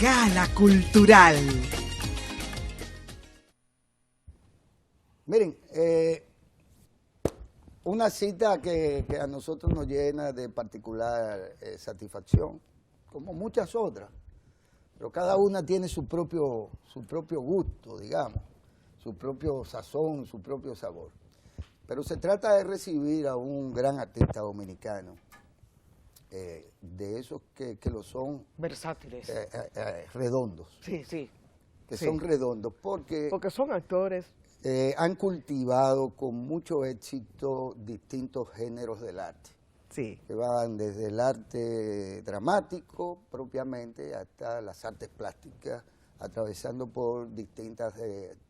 Gala Cultural. Miren, una cita que a nosotros nos llena de particular satisfacción, como muchas otras, pero cada una tiene su propio gusto, digamos, su propio sazón, su propio sabor. Pero se trata de recibir a un gran artista dominicano, de esos que lo son versátiles, redondos. Sí, sí. Que sí. son redondos, porque son actores. Han cultivado con mucho éxito distintos géneros del arte. Sí. Que van desde el arte dramático propiamente hasta las artes plásticas, atravesando por distintas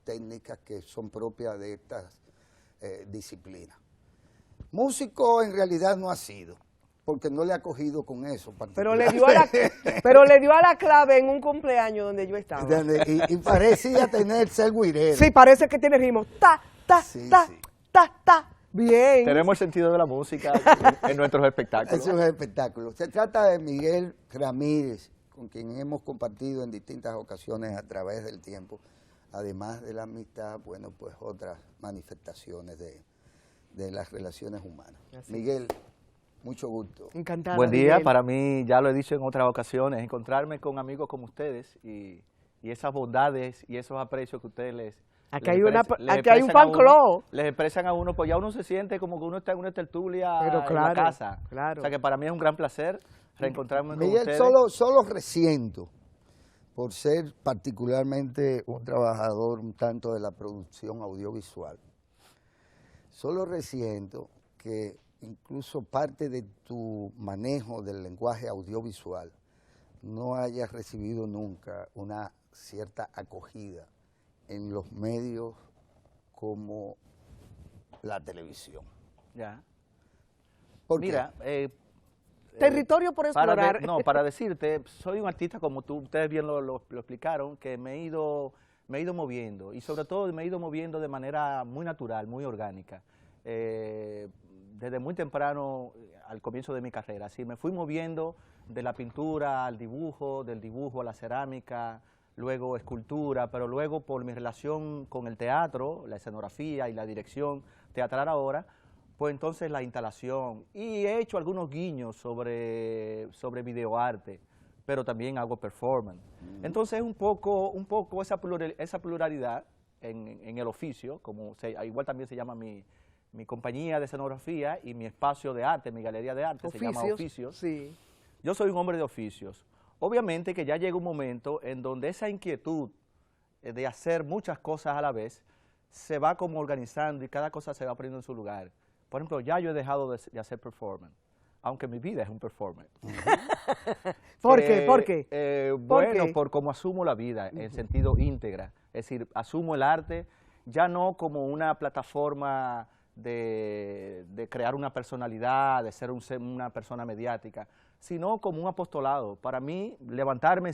técnicas que son propias de estas disciplinas. Músico en realidad no ha sido, porque no le ha cogido con eso. Pero le dio a la clave en un cumpleaños donde yo estaba. Y parecía tener ser guirero. Sí, parece que tiene ritmo. Ta, ta, sí, ta, sí. ta, ta. Bien. Tenemos el sentido de la música en nuestros espectáculos. Es un espectáculo. Se trata de Miguel Ramírez, con quien hemos compartido en distintas ocasiones a través del tiempo, además de la amistad, bueno, pues otras manifestaciones de las relaciones humanas. Así. Miguel, mucho gusto. Encantado. Buen día, Miguel. para mí, ya lo he dicho en otras ocasiones, encontrarme con amigos como ustedes y esas bondades y esos aprecios que ustedes les Aquí hay un fan club. Les expresan a uno, pues ya uno se siente como que uno está en una tertulia claro, en la casa. Claro. O sea que para mí es un gran placer reencontrarme Miguel, con ustedes. Solo resiento, por ser particularmente un trabajador un tanto de la producción audiovisual, solo resiento que incluso parte de tu manejo del lenguaje audiovisual no hayas recibido nunca una cierta acogida en los medios como la televisión. Ya. ¿Por Mira, territorio por explorar. Para decirte, soy un artista como ustedes bien lo explicaron, que me he ido moviendo y sobre todo me he ido moviendo de manera muy natural, muy orgánica. Desde muy temprano, al comienzo de mi carrera, así me fui moviendo de la pintura al dibujo, del dibujo a la cerámica, luego escultura, pero luego por mi relación con el teatro, la escenografía y la dirección teatral ahora, pues entonces la instalación, y he hecho algunos guiños sobre videoarte, pero también hago performance. Entonces un poco esa pluralidad en el oficio, igual también se llama mi compañía de escenografía y mi espacio de arte, mi galería de arte, se llama Oficios. Sí. Yo soy un hombre de oficios. Obviamente que ya llega un momento en donde esa inquietud de hacer muchas cosas a la vez se va como organizando y cada cosa se va poniendo en su lugar. Por ejemplo, ya yo he dejado de hacer performance, aunque mi vida es un performance. ¿Por qué? ¿Por qué? Bueno, por cómo asumo la vida en sentido íntegra. Es decir, asumo el arte ya no como una plataforma de crear una personalidad, de ser una persona mediática, sino como un apostolado. Para mí, levantarme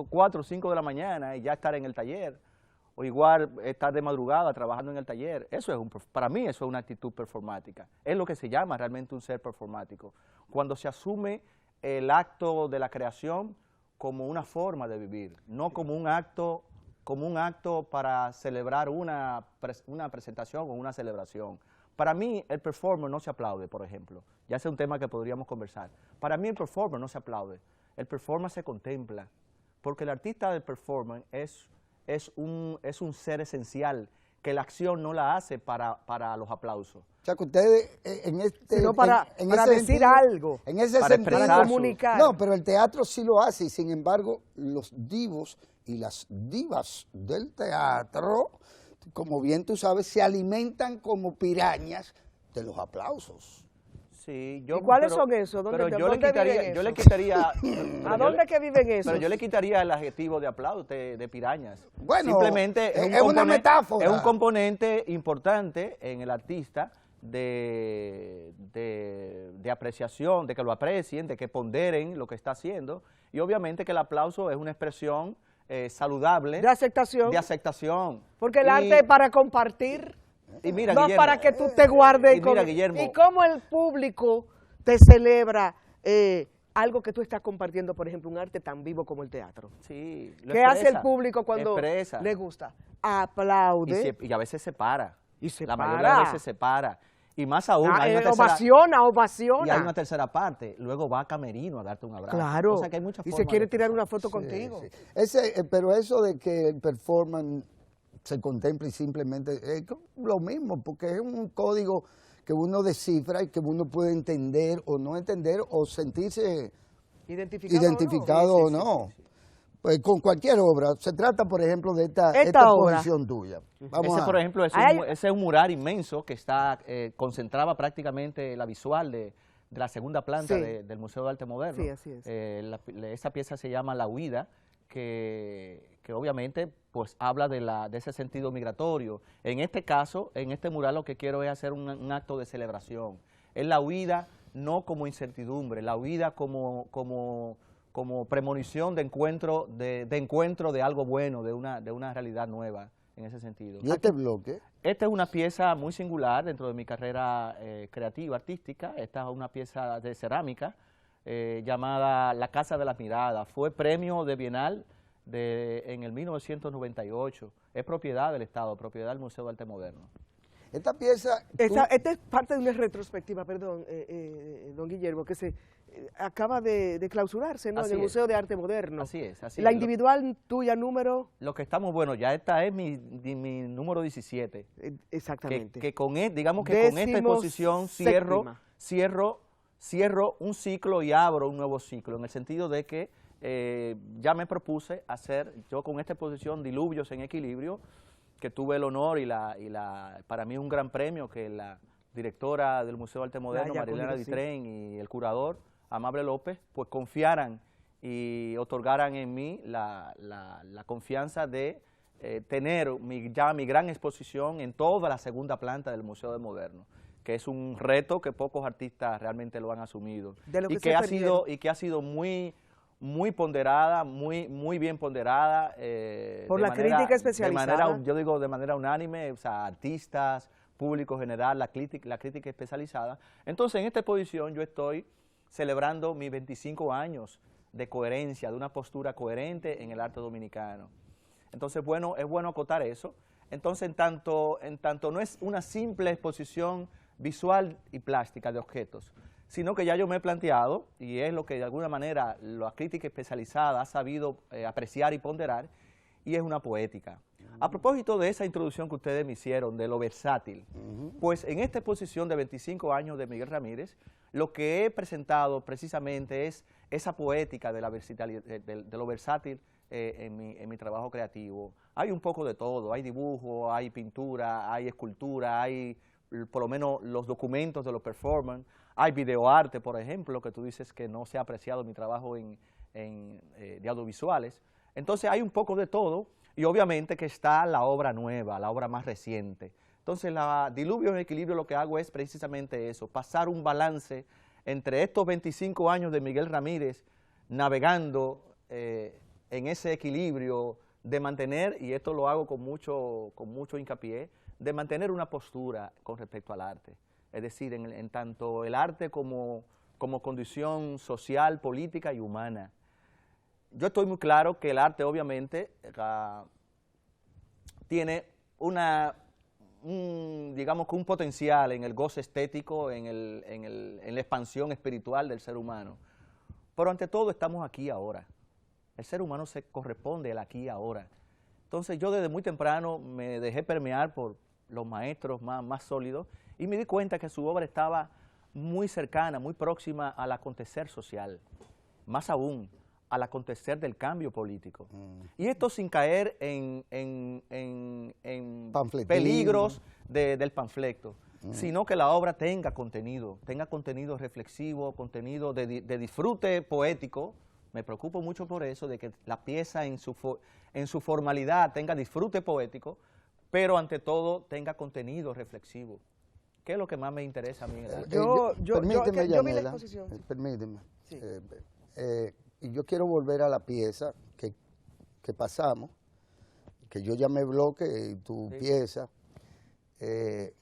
4 o 5 de la mañana y ya estar en el taller, o igual estar de madrugada trabajando en el taller, para mí eso es una actitud performática. Es lo que se llama realmente un ser performático. Cuando se asume el acto de la creación como una forma de vivir, no como un acto para celebrar una presentación o una celebración. Para mí, el performer no se aplaude, por ejemplo. Ya ese es un tema que podríamos conversar. Para mí, el performer no se aplaude. El performer se contempla. Porque el artista del performer es un ser esencial, que la acción no la hace para los aplausos. O sea, que ustedes sino para decir algo. En ese para sentido, expresar comunicar. No, pero el teatro sí lo hace, y sin embargo, los divos y las divas del teatro, como bien tú sabes, se alimentan como pirañas de los aplausos. Sí, ¿Y cuáles son esos? Pero yo le quitaría ¿A dónde que viven esos? Pero yo le quitaría el adjetivo de aplauso, de pirañas. Bueno, simplemente es una metáfora. Es un componente importante en el artista de apreciación, de que lo aprecien, de que ponderen lo que está haciendo, y obviamente que el aplauso es una expresión saludable. De aceptación. De aceptación. Porque el arte es para compartir. Y mira, no Guillermo, para que tú te guardes. y mira, Guillermo, y cómo el público te celebra algo que tú estás compartiendo, por ejemplo, un arte tan vivo como el teatro? Sí, lo ¿Qué hace el expresa, público cuando expresa. le gusta? Aplaude. Y a veces se para. Y se La mayoría de las para. veces se para. Y más aún, hay una tercera, Ovaciona, y ovaciona. hay una tercera parte. Luego va a camerino a darte un abrazo. Claro. O sea que hay muchas Y se formas quiere de tirar expresar. una foto Sí, contigo. sí. Pero eso de que el performance se contemple y simplemente es lo mismo, porque es un código que uno descifra y que uno puede entender o no entender o sentirse identificado o no. Pues con cualquier obra. Se trata, por ejemplo, de esta obra. exposición tuya. Vamos Ese, a- por ejemplo, Ay, ese es un mural inmenso que está concentraba prácticamente la visual de la segunda planta Sí. del Museo de Arte Moderno. Sí, así es. Esa pieza se llama La Huida, que obviamente pues habla de ese sentido migratorio. En este caso, en este mural lo que quiero es hacer un acto de celebración. Es la huida no como incertidumbre, la huida como premonición de encuentro de algo bueno, de una realidad nueva en ese sentido. ¿Y este bloque? Esta es una pieza muy singular dentro de mi carrera creativa, artística. Esta es una pieza de cerámica llamada La Casa de las Miradas. Fue premio de Bienal en el 1998. Es propiedad del Estado, propiedad del Museo de Arte Moderno. Esta pieza... Esta es parte de una retrospectiva, perdón, don Guillermo, que se acaba de clausurarse, ¿no? Así En el es. Museo de Arte Moderno. Así es, así La es. individual tuya número... Lo que estamos, bueno, ya esta es mi número 17. Exactamente. Que con, digamos que con esta exposición cierro un ciclo y abro un nuevo ciclo, en el sentido de que ya me propuse hacer, yo con esta exposición Diluvios en Equilibrio, que tuve el honor para mí es un gran premio que la directora del Museo de Arte Moderno, Marilena Ditren, y el curador, Amable López, pues confiaran y otorgaran en mí la confianza de tener mi gran exposición en toda la segunda planta del Museo de Moderno, que es un reto que pocos artistas realmente lo han asumido y que ha sido muy ponderada, muy bien ponderada. Por la crítica especializada. Yo digo de manera unánime, o sea, artistas, público general, la crítica especializada. Entonces, en esta exposición yo estoy celebrando mis 25 años de coherencia, de una postura coherente en el arte dominicano. Entonces, bueno, es bueno acotar eso. Entonces, en tanto no es una simple exposición visual y plástica de objetos, sino que ya yo me he planteado, y es lo que de alguna manera la crítica especializada ha sabido apreciar y ponderar, y es una poética. A propósito de esa introducción que ustedes me hicieron, de lo versátil, pues en esta exposición de 25 años de Miguel Ramírez, lo que he presentado precisamente es esa poética de, de lo versátil en mi trabajo creativo. Hay un poco de todo, hay dibujo, hay pintura, hay escultura, hay por lo menos los documentos de los performance, hay videoarte, por ejemplo, que tú dices que no se ha apreciado mi trabajo de audiovisuales. Entonces hay un poco de todo y obviamente que está la obra nueva, la obra más reciente. Entonces la Diluvio en Equilibrio lo que hago es precisamente eso, pasar un balance entre estos 25 años de Miguel Ramírez navegando en ese equilibrio de mantener, y esto lo hago con mucho hincapié, de mantener una postura con respecto al arte. Es decir, en tanto el arte como condición social, política y humana. Yo estoy muy claro que el arte obviamente tiene digamos que un potencial en el goce estético, en la expansión espiritual del ser humano. Pero ante todo estamos aquí ahora. El ser humano se corresponde al aquí y ahora. Entonces yo desde muy temprano me dejé permear por los maestros más sólidos y me di cuenta que su obra estaba muy cercana, muy próxima al acontecer social, más aún al acontecer del cambio político. Y esto sin caer en peligros del panfleto, sino que la obra tenga contenido reflexivo, contenido de disfrute poético. Me preocupo mucho por eso, de que la pieza en su formalidad tenga disfrute poético, pero ante todo tenga contenido reflexivo. ¿Qué es lo que más me interesa a mí en el arte? Permíteme, yo vi la Yanela, exposición. permíteme. Sí. Y yo quiero volver a la pieza que pasamos, que yo llamé bloque y tu pieza, que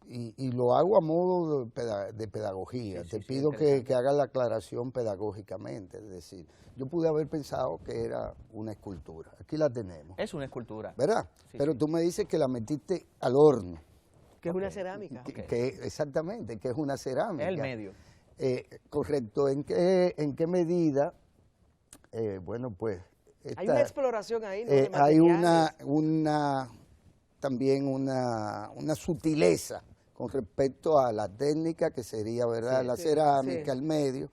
y lo hago a modo de pedagogía. Sí, Te sí, pido interesante. que hagas la aclaración pedagógicamente. Es decir, yo pude haber pensado que era una escultura. Aquí la tenemos, Es una escultura. ¿verdad? Sí, Pero sí. tú me dices que la metiste al horno. Que es una cerámica. Exactamente, que es una cerámica. Es el medio. Correcto. ¿En qué medida? Bueno, pues... Hay una exploración ahí, ¿no? De hay materiales. también una sutileza con respecto a la técnica que sería, ¿verdad?, Sí, la sí, cerámica, sí. el medio,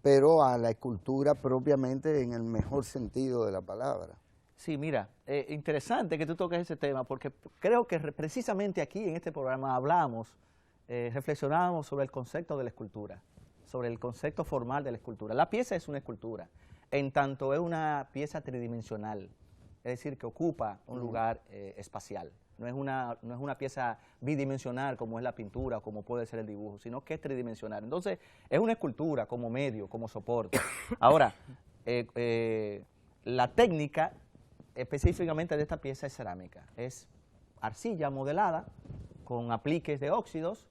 pero a la escultura propiamente en el mejor sentido de la palabra. Sí, mira, interesante que tú toques ese tema, porque creo que precisamente aquí en este programa hablamos, reflexionamos sobre el concepto de la escultura, sobre el concepto formal de la escultura. La pieza es una escultura, en tanto es una pieza tridimensional, es decir, que ocupa un lugar espacial. No es una pieza bidimensional como es la pintura o como puede ser el dibujo, sino que es tridimensional. Entonces, es una escultura como medio, como soporte. Ahora, la técnica específicamente de esta pieza es cerámica. Es arcilla modelada con apliques de óxidos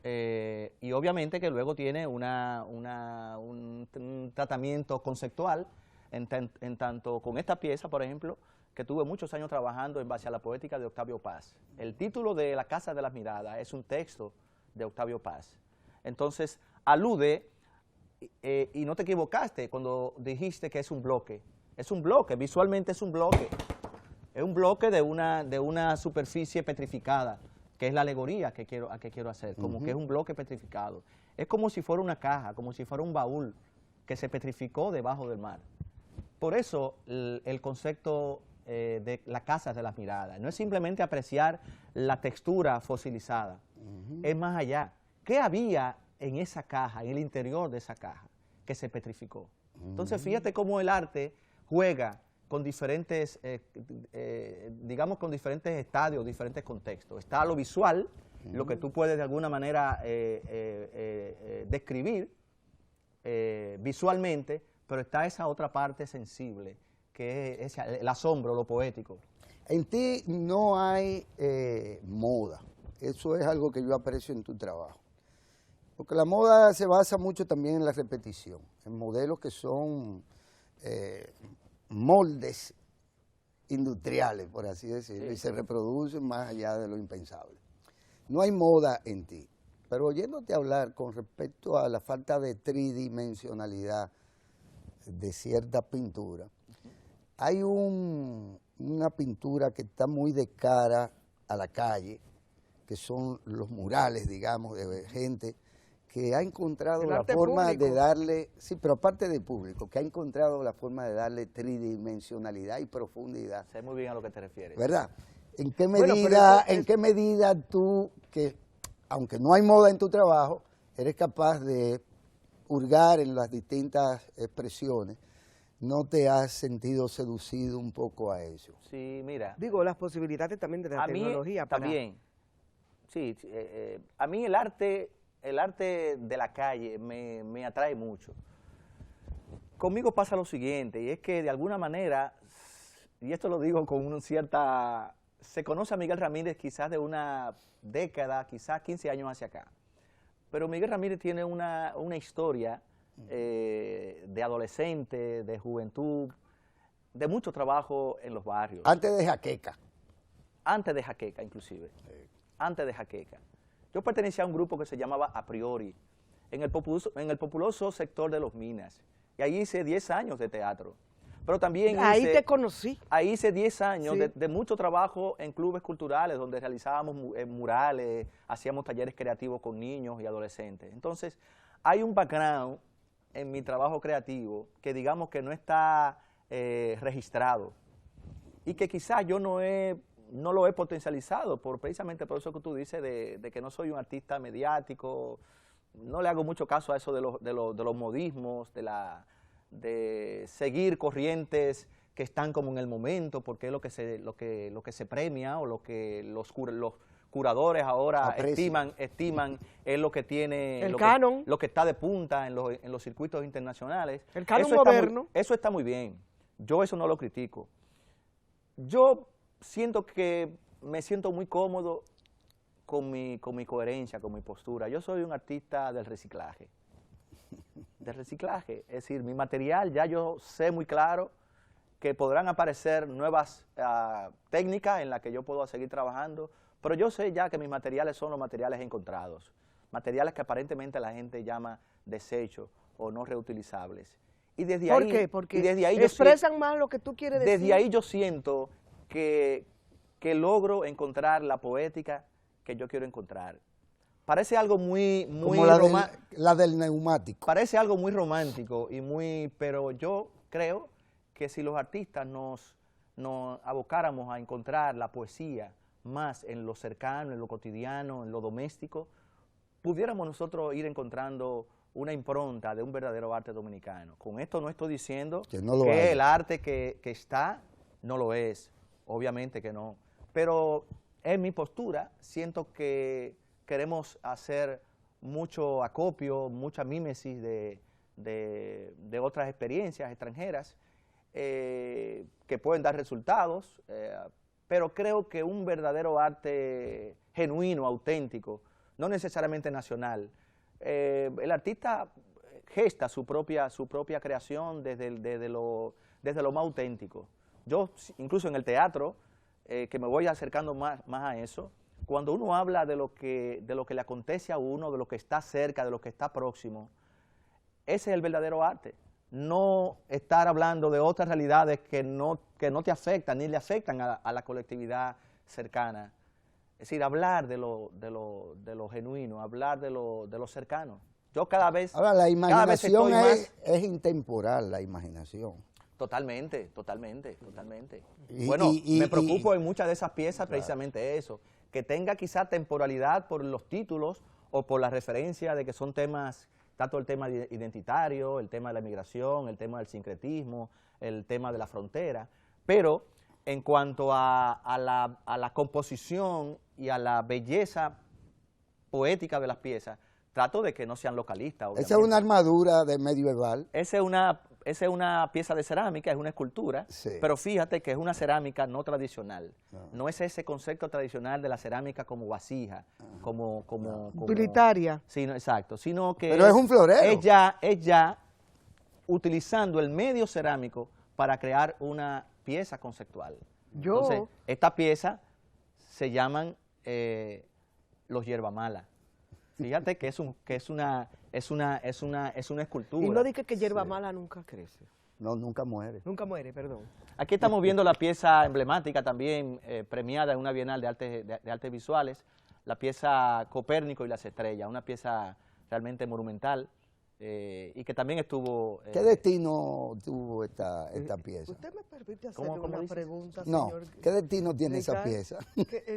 y obviamente que luego tiene un tratamiento conceptual en tanto con esta pieza, por ejemplo, que tuve muchos años trabajando en base a la poética de Octavio Paz. El título de La Casa de las Miradas es un texto de Octavio Paz. Entonces, alude, y no te equivocaste cuando dijiste que es un bloque. Es un bloque, visualmente es un bloque. Es un bloque de una superficie petrificada, que es la alegoría que quiero hacer, como que es un bloque petrificado. Es como si fuera una caja, como si fuera un baúl que se petrificó debajo del mar. Por eso el concepto de la casa de las miradas no es simplemente apreciar la textura fosilizada, es más allá. ¿Qué había en esa caja, en el interior de esa caja, que se petrificó? Entonces, fíjate cómo el arte juega con diferentes, digamos, con diferentes estadios, diferentes contextos. Está lo visual, lo que tú puedes de alguna manera describir visualmente, pero está esa otra parte sensible, que es el asombro, lo poético. En ti no hay moda. Eso es algo que yo aprecio en tu trabajo. Porque la moda se basa mucho también en la repetición, en modelos que son moldes industriales, por así decirlo, Sí. y se reproducen más allá de lo impensable. No hay moda en ti, pero oyéndote hablar con respecto a la falta de tridimensionalidad de cierta pintura, hay una pintura que está muy de cara a la calle, que son los murales, digamos, de gente que ha encontrado El la arte forma público. de darle, sí, pero aparte de público, que ha encontrado la forma de darle tridimensionalidad y profundidad, Sé muy bien a lo que te refieres. ¿verdad? ¿En qué Bueno, pero medida, eso es- en qué medida tú, que aunque no hay moda en tu trabajo, eres capaz de hurgar en las distintas expresiones, no te has sentido seducido un poco a eso? Sí, mira, Digo, las posibilidades también de la a mí tecnología para... también, sí, a mí el arte de la calle me atrae mucho. Conmigo pasa lo siguiente, y es que de alguna manera, y esto lo digo con una cierta... Se conoce a Miguel Ramírez quizás de una década, quizás 15 años hacia acá. Pero Miguel Ramírez tiene una historia de adolescente, de juventud, de mucho trabajo en los barrios. Antes de Jaqueca. Antes de Jaqueca, inclusive. Antes de Jaqueca. Yo pertenecía a un grupo que se llamaba A Priori, en el populoso sector de Los Minas. Y ahí hice 10 años de teatro. Pero también Ahí te conocí. Ahí hice 10 años Sí. de mucho trabajo en clubes culturales, donde realizábamos murales, hacíamos talleres creativos con niños y adolescentes. Entonces, hay un background en mi trabajo creativo que digamos que no está registrado y que quizás yo no lo he potencializado precisamente por eso que tú dices de que no soy un artista mediático, no le hago mucho caso a eso de los modismos, de seguir corrientes que están como en el momento, porque es lo que se premia o lo que los curadores ahora Aprecian. estiman es lo que tiene El canon. lo que está de punta en los circuitos internacionales. El canon Eso está moderno. eso está muy bien. Yo eso no lo critico. Yo siento que me siento muy cómodo con mi coherencia, con mi postura. Yo soy un artista del reciclaje. Del reciclaje, es decir, mi material ya yo sé muy claro que podrán aparecer nuevas técnicas en las que yo puedo seguir trabajando, pero yo sé ya que mis materiales son los materiales encontrados, materiales que aparentemente la gente llama desechos o no reutilizables. Y desde ¿Por ahí, qué? Porque y desde ahí expresan más lo que tú quieres decir. desde ahí yo siento que logro encontrar la poética que yo quiero encontrar. Parece algo muy Como la del neumático. Parece algo muy romántico, pero yo creo que si los artistas nos abocáramos a encontrar la poesía más en lo cercano, en lo cotidiano, en lo doméstico, pudiéramos nosotros ir encontrando una impronta de un verdadero arte dominicano. Con esto no estoy diciendo que el arte que está no lo es, obviamente que no, pero en mi postura siento que queremos hacer mucho acopio, mucha mímesis de otras experiencias extranjeras que pueden dar resultados, pero creo que un verdadero arte genuino, auténtico, no necesariamente nacional, el artista gesta su propia creación desde lo más auténtico. Yo, incluso en el teatro, que me voy acercando más a eso, cuando uno habla de lo que le acontece a uno, de lo que está cerca, de lo que está próximo, ese es el verdadero arte. No estar hablando de otras realidades que no te afectan, ni le afectan a la colectividad cercana. Es decir, hablar de lo genuino, hablar de lo cercano. Yo cada vez... Ahora, la imaginación es intemporal, la imaginación. Totalmente. Bueno, me preocupo en muchas de esas piezas precisamente eso, que tenga quizá temporalidad por los títulos o por la referencia de que son temas, tanto el tema identitario, el tema de la migración, el tema del sincretismo, el tema de la frontera, pero en cuanto a la composición y a la belleza poética de las piezas, trato de que no sean localistas. Obviamente. Esa es una armadura de medieval. Esa es una pieza de cerámica, es una escultura, sí. Pero fíjate que es una cerámica no tradicional. No es ese concepto tradicional de la cerámica como vasija, como utilitaria. Sí, no, exacto, sino que pero es un florero. Es ya utilizando el medio cerámico para crear una pieza conceptual. Entonces, esta pieza se llaman los hierbamala. Fíjate que es una escultura. Y no dije que hierba mala nunca crece. No, nunca muere. Nunca muere, perdón. Aquí estamos viendo la pieza emblemática también premiada en una Bienal de Artes Visuales, la pieza Copérnico y las estrellas, una pieza realmente monumental y que también estuvo... ¿Qué destino tuvo esta pieza? ¿Usted me permite hacerle una pregunta, no, señor? ¿Qué destino tiene esa pieza?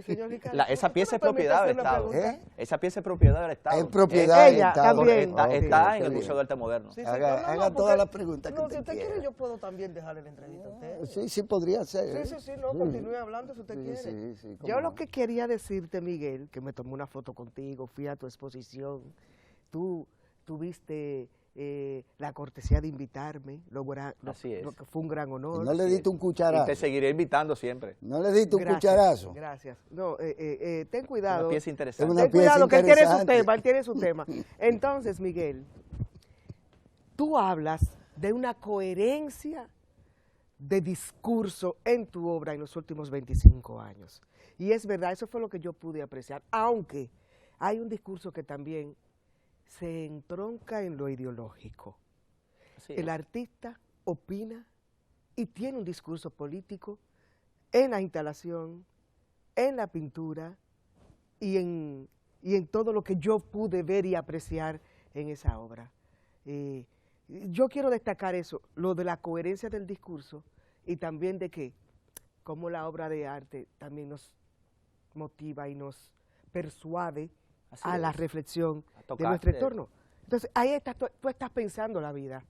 Señor Ricardo, esa pieza es propiedad del Estado. Esa pieza es propiedad del Estado. Es propiedad del Estado. También. Está en el Museo de Arte Moderno. Sí, haga todas las preguntas que usted usted quiera. quiere, yo puedo también dejarle la entrevista a usted. Sí, podría ser. Sí, continúe hablando si usted quiere. Yo lo que quería decirte, Miguel, que me tomé una foto contigo, fui a tu exposición, tú tuviste la cortesía de invitarme, lo que fue un gran honor. Y no le diste un cucharazo. Y te seguiré invitando siempre. No le diste un cucharazo. Gracias. No, ten cuidado. Una pieza interesante. Ten cuidado, que él tiene su tema, Entonces, Miguel, tú hablas de una coherencia de discurso en tu obra en los últimos 25 años. Y es verdad, eso fue lo que yo pude apreciar, aunque hay un discurso que también se entronca en lo ideológico. El artista opina y tiene un discurso político en la instalación, en la pintura y en todo lo que yo pude ver y apreciar en esa obra. Yo quiero destacar eso, lo de la coherencia del discurso y también de que como la obra de arte también nos motiva y nos persuade a la reflexión de nuestro entorno. Entonces, ahí tú estás pensando la vida.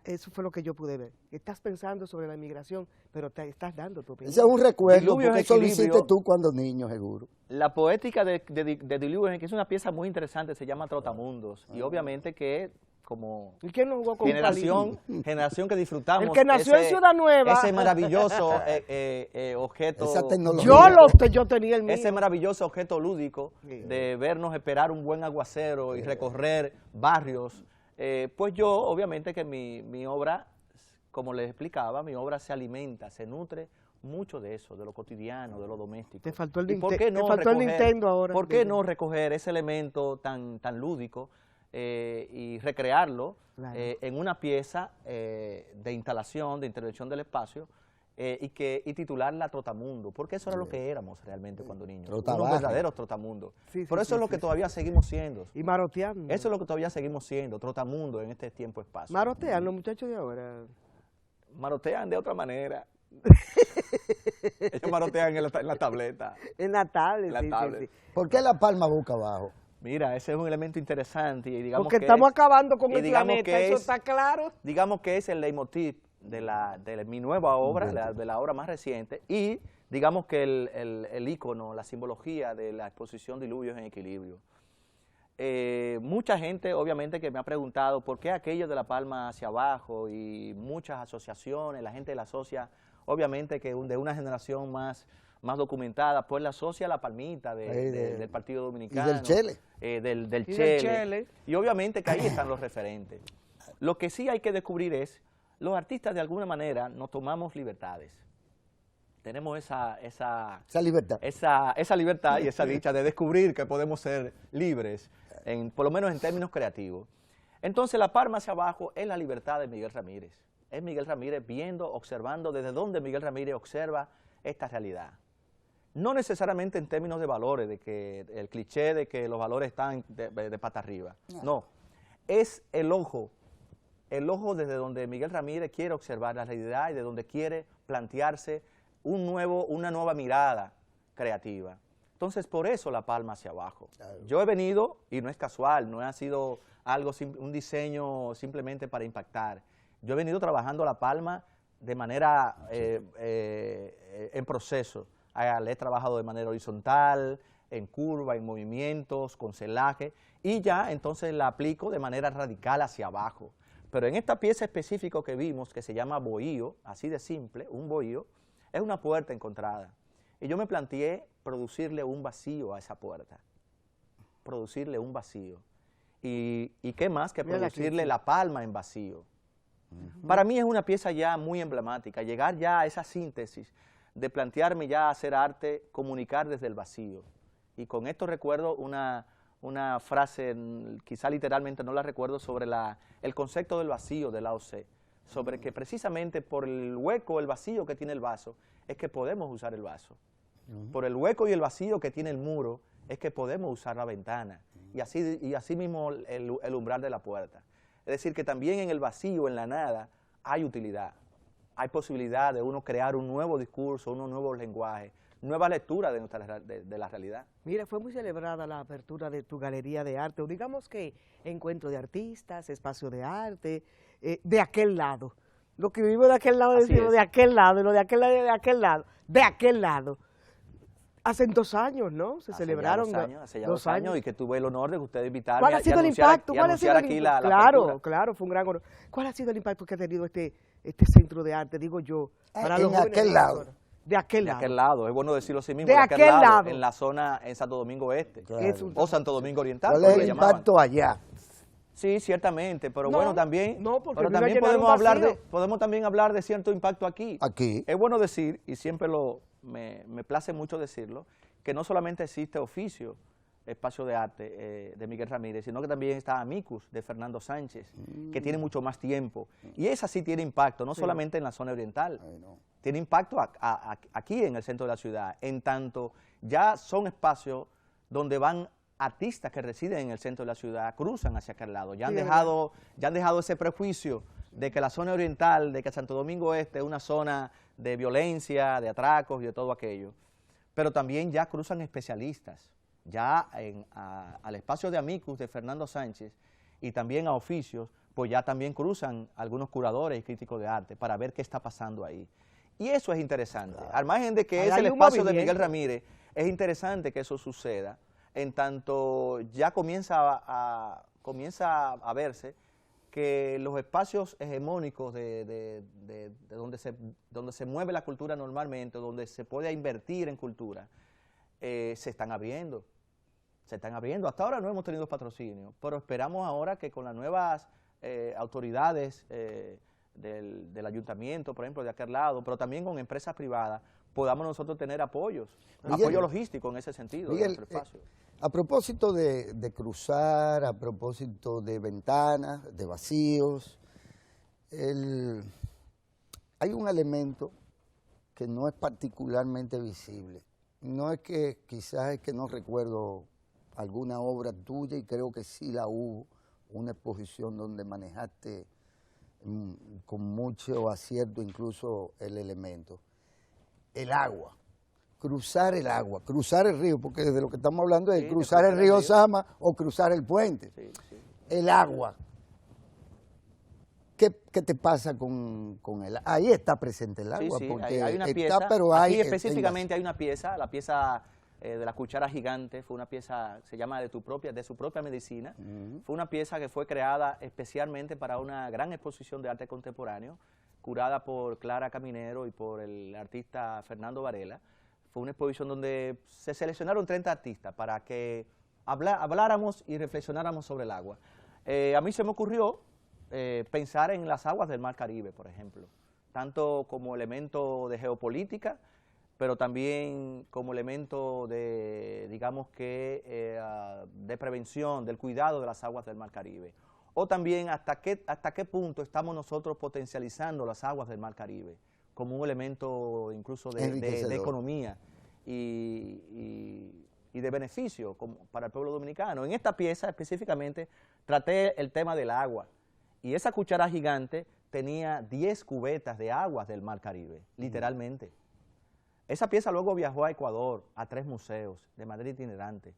Eso fue lo que yo pude ver. Estás pensando sobre la inmigración, pero te estás dando tu opinión. Ese es un recuerdo, porque eso lo hiciste tú cuando niño, seguro. La poética de Diluvio, que es una pieza muy interesante, se llama Trotamundos, y obviamente que como ¿Y quién no jugó con un palito? generación que disfrutamos. El que nació en Ciudad Nueva. Ese maravilloso objeto. Esa tecnología. Yo tenía el mío. Ese maravilloso objeto lúdico de vernos esperar un buen aguacero y recorrer barrios. Pues yo, obviamente que mi obra, como les explicaba, mi obra se alimenta, se nutre mucho de eso, de lo cotidiano, de lo doméstico. Te faltó el, ¿Y por qué no te faltó el Nintendo ahora. ¿Por qué no recoger ese elemento tan lúdico y recrearlo en una pieza de instalación, de intervención del espacio, y titularla Trotamundo? Porque eso era lo que éramos realmente cuando niños, unos verdaderos trotamundos. Por eso es lo que todavía seguimos siendo. Y maroteando. Eso es lo que todavía seguimos siendo, trotamundo en este tiempo-espacio. Marotean los muchachos de ahora. Marotean de otra manera. Ellos marotean en la tableta. En la tablet, sí. ¿Por qué la palma boca abajo? Mira, ese es un elemento interesante. Y digamos porque que estamos acabando con el planeta, planeta, eso está claro. Digamos que es el leitmotiv de mi nueva obra, de la obra más reciente, y digamos que el ícono, la simbología de la exposición Diluvios en Equilibrio. Mucha gente, obviamente, que me ha preguntado por qué aquello de la palma hacia abajo, y muchas asociaciones, la gente la asocia, obviamente, que de una generación más documentada, pues la asocia a la palmita del Partido Dominicano. Y del Chele. Del Chele. Y obviamente que ahí están los referentes. Lo que sí hay que descubrir es, los artistas de alguna manera nos tomamos libertades. Tenemos esa libertad. Esa libertad y esa dicha de descubrir que podemos ser libres, por lo menos en términos creativos. Entonces, la palma hacia abajo es la libertad de Miguel Ramírez. Es Miguel Ramírez viendo, observando desde dónde Miguel Ramírez observa esta realidad. No necesariamente en términos de valores, de que el cliché de que los valores están de pata arriba. No, es el ojo desde donde Miguel Ramírez quiere observar la realidad y de donde quiere plantearse una nueva mirada creativa. Entonces, por eso la palma hacia abajo. Yo he venido, y no es casual, no ha sido un diseño simplemente para impactar. Yo he venido trabajando la palma de manera en proceso. Le he trabajado de manera horizontal, en curva, en movimientos, con celaje, y ya entonces la aplico de manera radical hacia abajo. Pero en esta pieza específica que vimos, que se llama bohío, así de simple, un bohío, es una puerta encontrada. Y yo me planteé producirle un vacío a esa puerta. Producirle un vacío. ¿Y qué más que producirle la palma en vacío? Para mí es una pieza ya muy emblemática, llegar ya a esa síntesis de plantearme ya hacer arte, comunicar desde el vacío. Y con esto recuerdo una frase, quizá literalmente no la recuerdo, sobre el concepto del vacío de Lao Tse, sobre que precisamente por el hueco, el vacío que tiene el vaso, es que podemos usar el vaso. Por el hueco y el vacío que tiene el muro, es que podemos usar la ventana. Y así mismo el umbral de la puerta. Es decir, que también en el vacío, en la nada, hay utilidad. Hay posibilidad de uno crear un nuevo discurso, unos nuevos lenguajes, nueva lectura de la realidad. Mira, fue muy celebrada la apertura de tu galería de arte, o digamos que encuentro de artistas, espacio de arte, de aquel lado. Lo que vivimos de aquel lado decimos de aquel lado, y lo de aquel lado de aquel lado, de aquel lado. Hace 2 años, ¿no? Se celebraron hace ya 2 años, y que tuve el honor de que ustedes invitarme ¿Cuál ha sido el impacto? ¿Cuál ha sido aquí la Claro, fue un gran honor. ¿Cuál ha sido el impacto que ha tenido este centro de arte, digo yo, para los jóvenes? Aquel lado. De aquel lado. De aquel lado, es bueno decirlo así mismo, de aquel lado. En la zona, en Santo Domingo Este, claro. O Santo Domingo Oriental. ¿Cuál es el impacto allá? Sí, ciertamente, pero bueno, también, también podemos también hablar de cierto impacto aquí. Aquí. Es bueno decir, y siempre me place mucho decirlo, que no solamente existe Oficio, espacio de arte de Miguel Ramírez, sino que también está Amicus de Fernando Sánchez, que tiene mucho más tiempo. Y esa sí tiene impacto, no solamente en la zona oriental, tiene impacto aquí en el centro de la ciudad, en tanto ya son espacios donde van artistas que residen en el centro de la ciudad, cruzan hacia aquel lado, ya han dejado ese prejuicio de que la zona oriental, de que Santo Domingo Este es una zona de violencia, de atracos y de todo aquello. Pero también ya cruzan especialistas, ya al espacio de Amicus de Fernando Sánchez y también a Oficios, pues ya también cruzan algunos curadores y críticos de arte para ver qué está pasando ahí. Y eso es interesante. Al margen de que es el espacio de Miguel Ramírez, es interesante que eso suceda, en tanto ya comienza a verse que los espacios hegemónicos de donde se mueve la cultura normalmente, donde se puede invertir en cultura, se están abriendo. Se están abriendo. Hasta ahora no hemos tenido patrocinio, pero esperamos ahora que con las nuevas autoridades del ayuntamiento, por ejemplo, de aquel lado, pero también con empresas privadas, podamos nosotros tener apoyo logístico en ese sentido. Miguel, a propósito de cruzar, a propósito de ventanas, de vacíos, hay un elemento que no es particularmente visible. No es que quizás es que no recuerdo alguna obra tuya, y creo que sí la hubo, una exposición donde manejaste con mucho acierto incluso el elemento. El agua, cruzar el agua, cruzar el río, porque de lo que estamos hablando es cruzar el río Sama o cruzar el puente. Sí, sí. El agua. ¿Qué te pasa con el agua? Ahí está presente el agua, sí, porque hay una está, pieza, pero aquí específicamente hay una pieza, la pieza de la cuchara gigante, fue una pieza, se llama de su propia medicina, fue una pieza que fue creada especialmente para una gran exposición de arte contemporáneo, curada por Clara Caminero y por el artista Fernando Varela. Fue una exposición donde se seleccionaron 30 artistas para que habláramos y reflexionáramos sobre el agua. A mí se me ocurrió pensar en las aguas del Mar Caribe, por ejemplo, tanto como elemento de geopolítica, pero también como elemento de, digamos que, de prevención, del cuidado de las aguas del Mar Caribe. O también hasta qué punto estamos nosotros potencializando las aguas del Mar Caribe como un elemento incluso de economía y de beneficio para el pueblo dominicano. En esta pieza específicamente traté el tema del agua, y esa cuchara gigante tenía 10 cubetas de aguas del Mar Caribe, literalmente. Esa pieza luego viajó a Ecuador, a 3 museos de manera itinerante,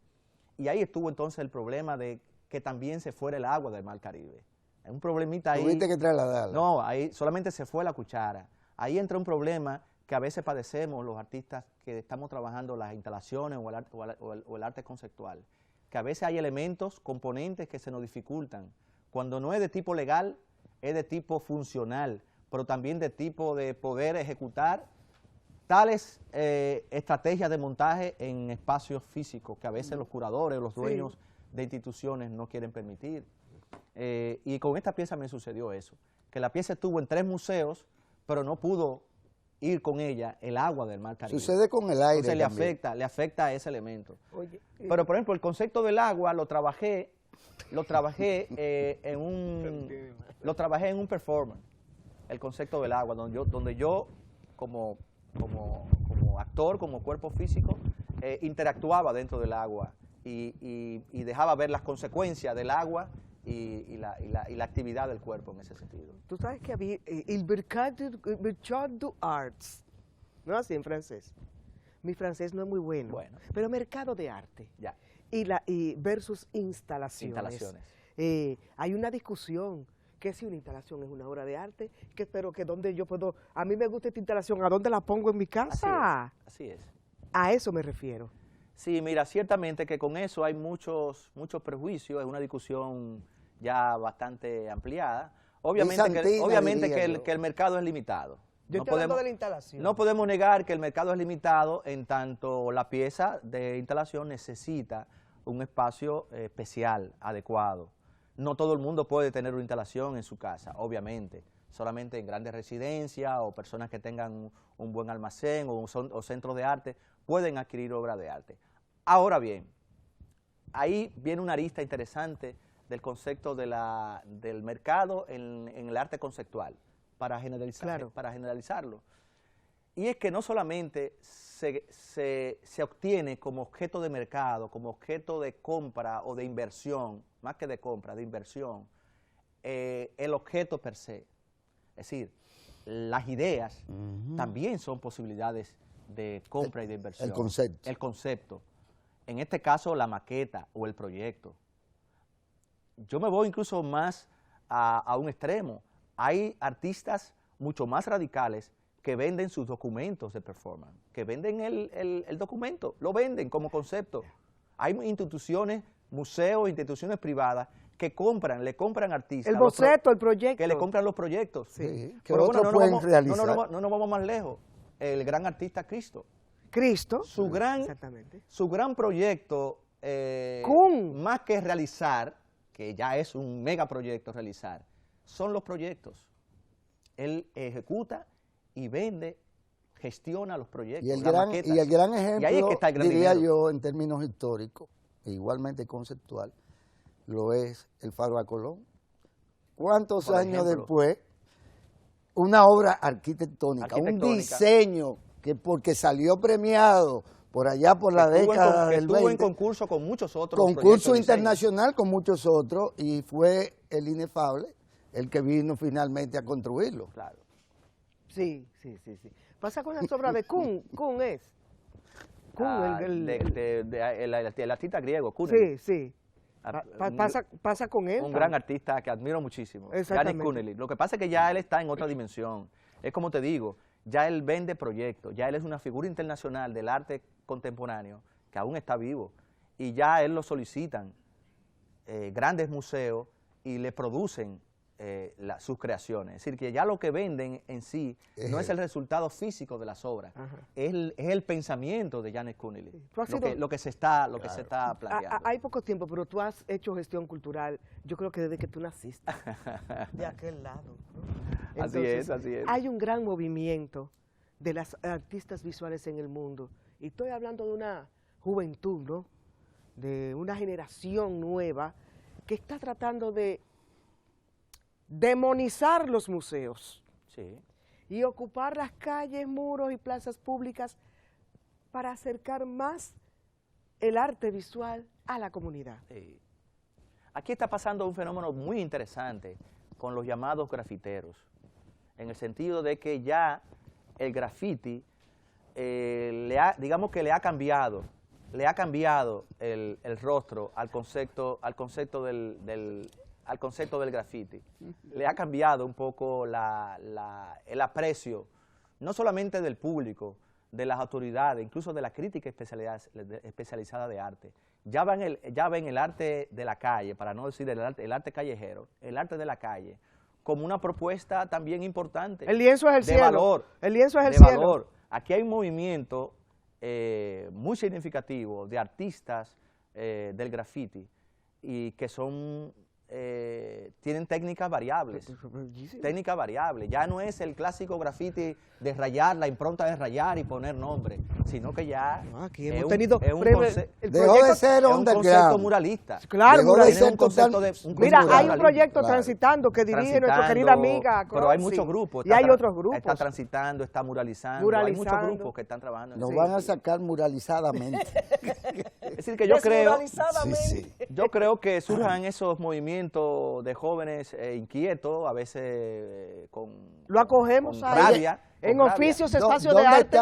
y ahí estuvo entonces el problema de que también se fuera el agua del Mar Caribe. Hay un problemita ahí. ¿Tuviste que trasladarla? No, ahí solamente se fue la cuchara. Ahí entra un problema que a veces padecemos los artistas que estamos trabajando las instalaciones o el arte conceptual, que a veces hay elementos, componentes que se nos dificultan. Cuando no es de tipo legal, es de tipo funcional, pero también de tipo de poder ejecutar tales estrategias de montaje en espacios físicos que a veces los curadores o los dueños de instituciones no quieren permitir. Y con esta pieza me sucedió eso, que la pieza estuvo en 3 museos, pero no pudo ir con ella el agua del Mar Caribe. Sucede con el aire. Entonces le afecta a ese elemento. Oye, pero por ejemplo, el concepto del agua lo trabajé en un performance, el concepto del agua, donde yo como actor, como cuerpo físico, interactuaba dentro del agua y dejaba ver las consecuencias del agua y la actividad del cuerpo en ese sentido. Tú sabes que había el mercat d'arts, ¿no? Así en francés. Mi francés no es muy bueno, pero mercado de arte. Ya. Y versus instalaciones. Hay una discusión que si una instalación es una obra de arte, pero que donde yo puedo, a mí me gusta esta instalación, ¿a dónde la pongo en mi casa? Así es. A eso me refiero. Sí, mira, ciertamente que con eso hay muchos prejuicios, es una discusión ya bastante ampliada. Obviamente que el mercado es limitado. Yo estoy hablando de la instalación. No podemos negar que el mercado es limitado, en tanto la pieza de instalación necesita un espacio especial, adecuado. No todo el mundo puede tener una instalación en su casa, obviamente. Solamente en grandes residencias o personas que tengan un buen almacén o centros de arte pueden adquirir obra de arte. Ahora bien, ahí viene una arista interesante del concepto del mercado en el arte conceptual, para generalizarlo. Y es que no solamente se obtiene como objeto de mercado, como objeto de compra o de inversión, más que de compra, de inversión, el objeto per se. Es decir, las ideas también son posibilidades de compra y de inversión. El concepto. En este caso, la maqueta o el proyecto. Yo me voy incluso más a un extremo. Hay artistas mucho más radicales que venden sus documentos de performance, que venden el documento, lo venden como concepto. Hay instituciones, museos, instituciones privadas que le compran artistas. El boceto, el proyecto. Que le compran los proyectos. Sí, que Pero otros pueden realizar. No nos vamos más lejos. El gran artista Cristo. Cristo. Su gran proyecto, más que realizar, que ya es un megaproyecto realizar, son los proyectos. Él ejecuta y vende, gestiona los proyectos. Y el gran ejemplo, y ahí es que está el gran diría dinero. yo, en términos históricos, e igualmente conceptual, lo es el Faro a Colón. ¿Cuántos Por años ejemplo, después, una obra arquitectónica, un diseño que porque salió premiado por allá por la década del 20, estuvo en concurso con muchos otros concurso internacional con muchos otros, y fue el inefable el que vino finalmente a construirlo. Claro. Sí. Pasa con las obras de Kuhn. Kuhn es. Kuhn, el artista griego, Kuhn. Sí. Pasa con él. Un gran artista que admiro muchísimo, Janis Kuhneley. Lo que pasa es que ya él está en otra dimensión. Es como te digo, ya él vende proyectos, ya él es una figura internacional del arte contemporáneo que aún está vivo. Y ya él lo solicitan grandes museos y le producen sus creaciones. Es decir, que ya lo que venden en sí no es el resultado físico de las obras, es el pensamiento de Janis Kuhneley, lo que se está planteando. Hay poco tiempo, pero tú has hecho gestión cultural, yo creo que desde que tú naciste, de aquel lado. Entonces, así es. Hay un gran movimiento de las artistas visuales en el mundo, y estoy hablando de una juventud, ¿no? De una generación nueva que está tratando de demonizar los museos y ocupar las calles, muros y plazas públicas para acercar más el arte visual a la comunidad. Sí. Aquí está pasando un fenómeno muy interesante con los llamados grafiteros, en el sentido de que ya el graffiti digamos que le ha cambiado el rostro al concepto del graffiti. Le ha cambiado un poco el aprecio, no solamente del público, de las autoridades, incluso de la crítica especializada de arte. Ya ven el arte de la calle, para no decir el arte callejero, el arte de la calle, como una propuesta también importante. El lienzo es el cielo. Valor. El lienzo es el cielo. Valor. Aquí hay un movimiento muy significativo de artistas del graffiti y que tienen técnicas variables. Ya no es el clásico graffiti de rayar, la impronta de rayar y poner nombre, sino que ya aquí hemos tenido dejó de ser un concepto muralista. Claro, mira, hay un proyecto transitando que dirige nuestra querida amiga Crossi, pero hay muchos grupos. Y hay otros grupos. Está transitando, está muralizando. Hay muchos grupos que están trabajando en Nos van a sacar muralizadamente. Es decir, que yo creo que surjan esos movimientos de jóvenes inquietos, a veces lo acogemos con rabia. En Oficios, espacio de arte.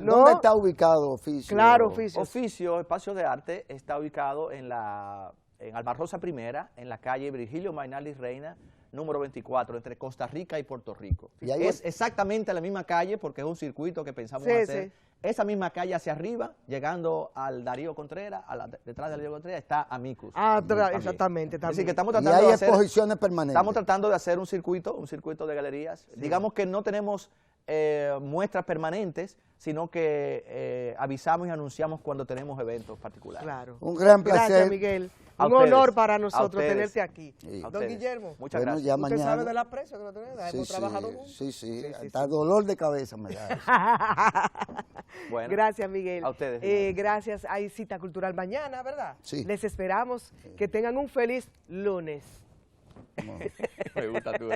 ¿Dónde está ubicado Oficios? Claro, Oficios. Oficios, espacio de arte, está ubicado en Alma Rosa Primera, en la calle Virgilio Mainali Reina, número 24, entre Costa Rica y Puerto Rico. Es exactamente la misma calle, porque es un circuito que pensamos hacer. Esa misma calle hacia arriba, llegando al Darío Contreras, detrás del Darío Contreras, está Amicus. Exactamente. Es decir, que estamos tratando de hacer exposiciones permanentes. Estamos tratando de hacer un circuito de galerías. Sí. Digamos que no tenemos muestras permanentes, sino que avisamos y anunciamos cuando tenemos eventos particulares. Claro. Un gran placer. Gracias, Miguel. Un honor para nosotros tenerte aquí. Don Guillermo, muchas gracias. Ya usted mañana sabe de la prensa que lo tenemos, hemos trabajado juntos. Sí. Hasta dolor de cabeza me da. Bueno, gracias, Miguel. A ustedes. Gracias. Hay cita cultural mañana, ¿verdad? Sí. Les esperamos. Que tengan un feliz lunes. Me gusta tu...